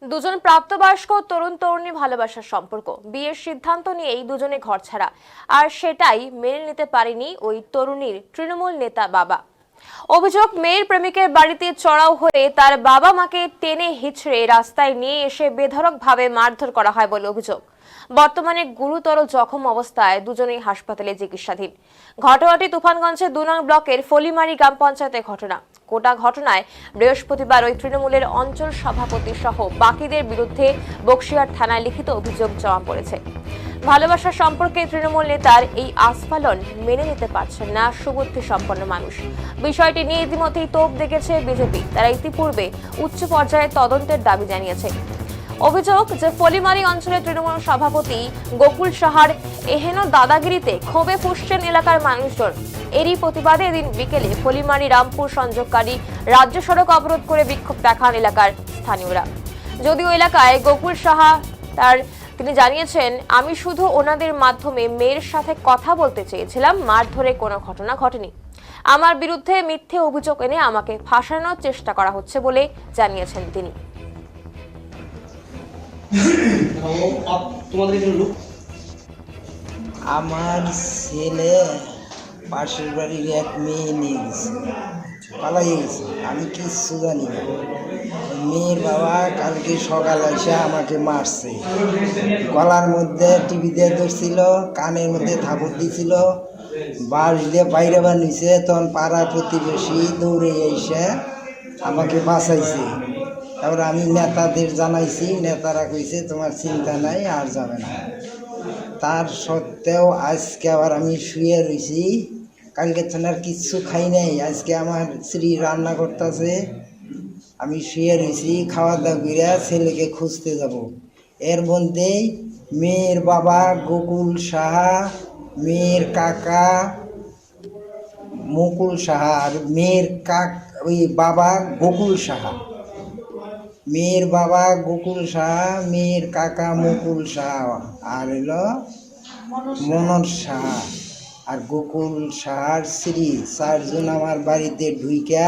দুজন প্রাপ্তবয়স্ক তরুণ তরুণী ভালোবাসার সম্পর্ক, বিয়ের সিদ্ধান্ত নিয়েই দুজনে ঘরছাড়া। আর সেটাই মেনে নিতে পারেনি ওই তরুণীর তৃণমূল নেতা বাবা। অভিযোগ, মেয়ের প্রেমিকের বাড়িতে চড়াও হয়ে তার বাবা মাকে টেনে হিচড়ে রাস্তায় নিয়ে এসে বেধড়কভাবে মারধর করা হয় বলে অভিযোগ। বর্তমানে গুরুতর জখম অবস্থায় দুজনেই হাসপাতালে চিকিৎসাধীন। ঘটনাটি তুফানগঞ্জে ২ নং ব্লকের ফলিমারি গ্রাম পঞ্চায়েতের ঘটনা। গোটা ঘটনায় বৃহস্পতিবার ওই তৃণমূলের অঞ্চল সভাপতি সহ বাকিদের বিরুদ্ধে বক্সিয়ার থানায় লিখিত অভিযোগ জমা পড়েছে। ভালোবাসার সম্পর্কে তৃণমূল নেতার এই আস্ফালন মেনে নিতে পারছেন না সুবুদ্ধি সম্পন্ন মানুষ। বিষয়টি নিয়ে ইতিমধ্যেই তোপ দেখেছে বিজেপি। তারা ইতিপূর্বে উচ্চ পর্যায়ে তদন্তের দাবি জানিয়েছে। অভিযোগ যে ফলিমারি অঞ্চলের তৃণমূল সভাপতি গোকুল সাহার এহেন দাদাগিরিতে ক্ষোভে ফুঁসছেন এলাকার মানুষজন। এরই প্রতিবাদে এদিন বিকেলে ফলিমারি রামপুর সংযোগকারী রাজ্য সড়ক অবরোধ করে বিক্ষোভ দেখান এলাকার স্থানীয়রা। যদিও এলাকায় গোকুল সাহা তিনি জানিয়েছেন, আমি শুধু ওনাদের মাধ্যমে মেয়ের সাথে কথা বলতে চেয়েছিলাম, মারধরে কোনো ঘটনা ঘটেনি। আমার বিরুদ্ধে মিথ্যে অভিযোগ এনে আমাকে ফাঁসানোর চেষ্টা করা হচ্ছে বলে জানিয়েছেন তিনি। আমার ছেলে পাশের বাড়ির এক মেয়ে নিয়ে গেছে, পালাই গেছে। আমি কিচ্ছু জানি না। মেয়ের বাবা কালকে সকাল এসে আমাকে মারছে, গলার মধ্যে টিভিতে ধরছিল, কানের মধ্যে থাপড় দিছিল, বাঁশ দিয়ে বাইরে বানিয়েছে। তখন পাড়া প্রতিবেশী দৌড়ে এসে আমাকে বাঁচাইছে। তারপর আমি নেতাদের জানাইছি, নেতারা কইছে তোমার চিন্তা নাই, আর যাবে না। তার সত্ত্বেও আজকে আবার আমি শুয়ে রয়েছি। কালকে আর কিচ্ছু খাই নাই। আজকে আমার স্ত্রী রান্না করতেছে, আমি শুয়ে রয়েছি। খাওয়া দাওয়া করে ছেলেকে খুঁজতে যাব। এর মধ্যেই মেয়ের বাবা গোকুল সাহা, মেয়ের কাকা মুকুল সাহা, আর মেয়ের ওই বাবা গোকুল সাহা, মেয়ের বাবা গোকুল সাহা, মেয়ের কাকা মুকুল সাহা, আর হলো মনোজ সাহা আর গোকুল সাহার স্ত্রী। 4 জন আমার বাড়িতে ঢুইকা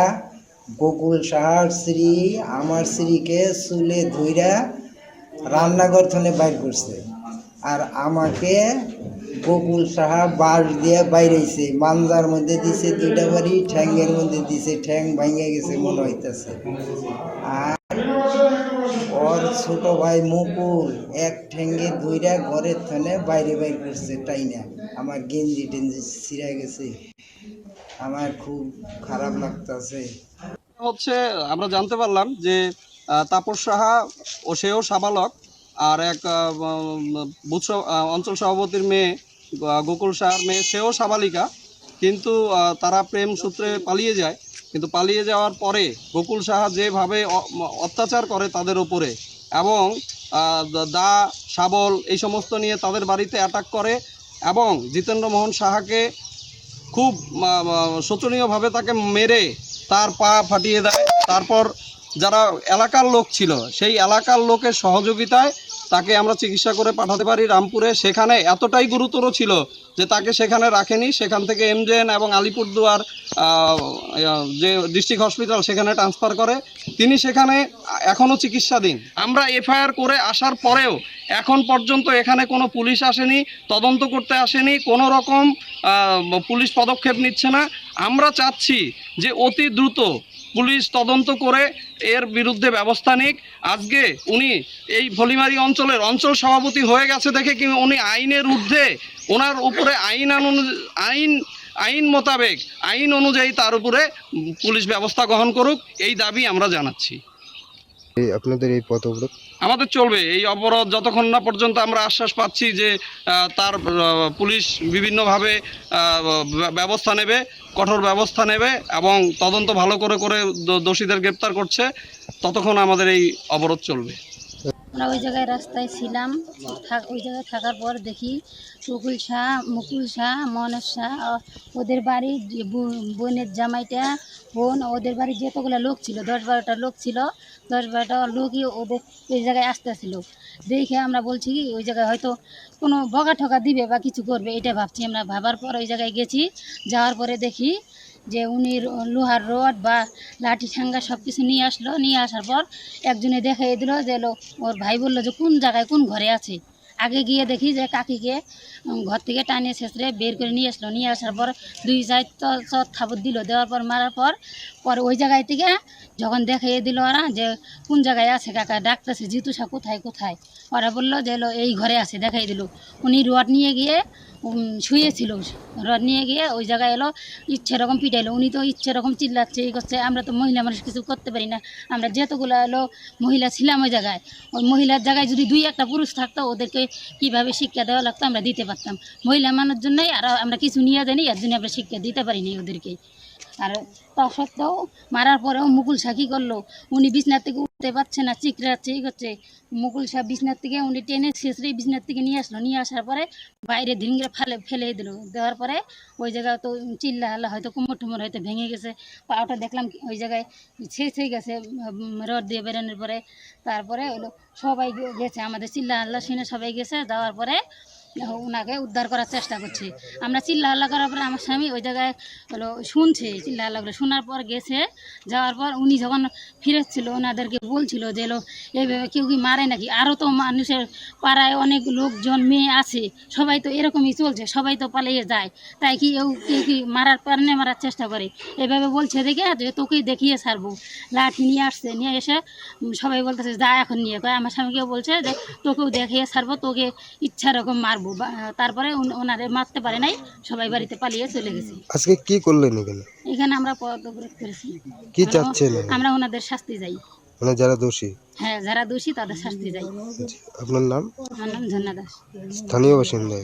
গোকুল সাহার স্ত্রী আমার স্ত্রীকে চুলে ধইরা রান্নাঘর থেকে বাইর করছে। আর আমাকে গোকুল সাহা বাঁশ দিয়ে বাইরেছে, মাঞ্জার মধ্যে দিছে 2টা বাড়ি, ঠ্যাঙ্গের মধ্যে দিছে, ঠ্যাং ভাঙে গেছে মনে হইতেছে। আর ওর ছোট ভাই মুকুল এক ঠ্যাঙ্গে ধইরা ঘরের থানে বাইরে বাইর করছে টাইনা। আমার গেঞ্জি টেঞ্জি ছিঁড়া গেছে, আমার খুব খারাপ লাগতেছে। হচ্ছে আমরা জানতে পারলাম যে তাপস সাহা ও সেও সাবালক, আর এক বুথ অঞ্চল সভাপতির মেয়ে গোকুল সাহার মেয়ে সেও সাবালিকা, কিন্তু তারা প্রেম সূত্রে পালিয়ে যায়। কিন্তু পালিয়ে যাওয়ার পরে গোকুল সাহা যেভাবে অত্যাচার করে তাদের উপরে, এবং দা শাবল এই সমস্ত নিয়ে তাদের বাড়িতে অ্যাটাক করে, এবং জিতেন্দ্র মোহন সাহাকে খুব শোচনীয়ভাবে তাকে মেরে তার পা ফাটিয়ে দেয়। তারপর যারা এলাকার লোক ছিল, সেই এলাকার লোকের সহযোগিতায় তাকে আমরা চিকিৎসা করে পাঠাতে পারি রামপুরে। সেখানে এতটাই গুরুতর ছিল যে তাকে সেখানে রাখেনি, সেখান থেকে এমজেএন এবং আলিপুরদুয়ার যে ডিস্ট্রিক্ট হসপিটাল সেখানে ট্রান্সফার করে। তিনি সেখানে এখনও চিকিৎসাধীন। আমরা এফআইআর করে আসার পরেও এখন পর্যন্ত এখানে কোনো পুলিশ আসেনি, তদন্ত করতে আসেনি, কোনো রকম পুলিশ পদক্ষেপ নিচ্ছে না। আমরা চাচ্ছি যে অতি দ্রুত পুলিশ তদন্ত করে এর বিরুদ্ধে ব্যবস্থা নিক। আজকে উনি এই ফলিমারি অঞ্চলের অঞ্চল সভাপতি হয়ে গেছে দেখে কি উনি আইনের ঊর্ধ্বে, ওনার উপরে আইন মোতাবেক আইন অনুযায়ী তার উপরে পুলিশ ব্যবস্থা গ্রহণ করুক, এই দাবি আমরা জানাচ্ছি। আপনাদের এই পথ অবরোধ আমাদের চলবে এই অবরোধ যতক্ষণ না পর্যন্ত আমরা আশ্বাস পাচ্ছি যে তার পুলিশ বিভিন্নভাবে ব্যবস্থা নেবে, কঠোর ব্যবস্থা নেবে এবং তদন্ত ভালো করে করে দোষীদের গ্রেপ্তার করছে, ততক্ষণ আমাদের এই অবরোধ চলবে। আমরা ওই জায়গায় রাস্তায় ছিলাম, ওই জায়গায় থাকার পর দেখি মুকুল শাহ, মনোজ শাহ, ওদের বাড়ি বোনের জামাইটা বোন, ওদের বাড়ি যতগুলো লোক ছিল 10-12টা লোক ছিল, 10-12টা লোকই ওদের ওই জায়গায় আসতেছিল। দেখে আমরা বলছি কি ওই জায়গায় হয়তো কোনো বকা ঠকা দিবে বা কিছু করবে, এটা ভাবছি আমরা। ভাবার পর ওই জায়গায় গেছি, যাওয়ার পরে দেখি যে উনি লোহার রড বা লাঠি ঠাঙ্গা সব কিছু নিয়ে আসলো, নিয়ে আসার পর একজনে দেখাই দিল যে ওর ভাই বললো যে কোন জায়গায় কোন ঘরে আছে। আগে গিয়ে দেখি যে কাকিকে ঘর থেকে টানিয়ে ছেঁচড়ে বের করে নিয়ে আসলো, নিয়ে আসার পর 2-4 চর থাবত দিল, দেওয়ার পর মারার পর ওই জায়গায় থেকে যখন দেখাইয়ে দিল ওরা যে কোন জায়গায় আছে কাকা, ডাকতেছে জিতু শাহ কোথায় কোথায়, ওরা বললো যে এই ঘরে আছে, দেখাই দিল। উনি রড নিয়ে গিয়ে শুয়েছিল, রড নিয়ে গিয়ে ওই জায়গায় এলো, ইচ্ছে রকম পিটাইলো। উনি তো ইচ্ছে রকম চিল্লাচ্ছে, এই করছে। আমরা তো মহিলা মানুষ কিছু করতে পারি না, আমরা যেতগুলো এলো মহিলা ছিলাম ওই জায়গায়, ওই মহিলার জায়গায় যদি 2-1টা পুরুষ থাকতো ওদেরকে কীভাবে শিক্ষা দেওয়া লাগতো আমরা দিতে পারতাম। মহিলা মানুষ জন্যই আর আমরা কিছু নিয়ে যাইনি, এর জন্য আমরা শিক্ষা দিতে পারিনি ওদেরকে। আর তা সত্ত্বেও মারার পরেও মুকুল শাহ কী করলো, উনি বিছনার থেকে উঠতে পারছে না, চিকরাচ্ছে, এই করছে। মুকুল শাহ বিছনার থেকে উনি টেনে ছেঁচড়ে বিছনার থেকে নিয়ে আসলো, নিয়ে আসার পরে বাইরে ধিঙ্গরে ফেলে দিল। দেওয়ার পরে ওই জায়গায় তো চিল্লা হাল্লা, হয়তো কোমর টুমর হয়তো ভেঙে গেছে, পাওটা দেখলাম ওই জায়গায় ছেঁচে গেছে রড দিয়ে বেরোনোর পরে। তারপরে হলো সবাই গেছে, আমাদের চিল্লা হাল্লা শুনে সবাই গেছে, যাওয়ার পরে ওনাকে উদ্ধার করার চেষ্টা করছে। আমরা চিল্লা হাল্লা করার পরে আমার স্বামী ওই জায়গায় হলো শুনছে, চিল্লা হাল্লাগুলো শোনার পর গেছে। যাওয়ার পর উনি যখন ফিরেছিল ওনাদেরকে বলছিল যে এইভাবে কেউ কি মারে নাকি, আরও তো মানুষের পাড়ায় অনেক লোকজন মেয়ে আছে, সবাই তো এরকমই চলছে, সবাই তো পালিয়ে যায়, তাই কি কেউ কি মারার পারনে মারার চেষ্টা করে, এভাবে বলছে দেখে যে তোকেই দেখিয়ে ছাড়বো। লাঠি নিয়ে আসছে, নিয়ে এসে সবাই বলতেছে যা এখন নিয়ে কয়। আমার স্বামীকেও বলছে যে তোকেও দেখিয়ে ছাড়বো, তোকে ইচ্ছা রকম মারবো। তারপরে ওনারে মারতে পারে নাই, সবাই বাড়িতে পালিয়ে চলে গেছে। আজকে কি করলেন এখানে? এখানে আমরা পদ অবরোধ করেছি। কি চাচ্ছেন? আমরা ওনাদের শাস্তি চাই। মানে যারা দোষী? হ্যাঁ, যারা দোষী তাদের শাস্তি চাই। আপনার নাম? আমার নাম ঝর্ণা দাস। স্থানীয় বাসিন্দা?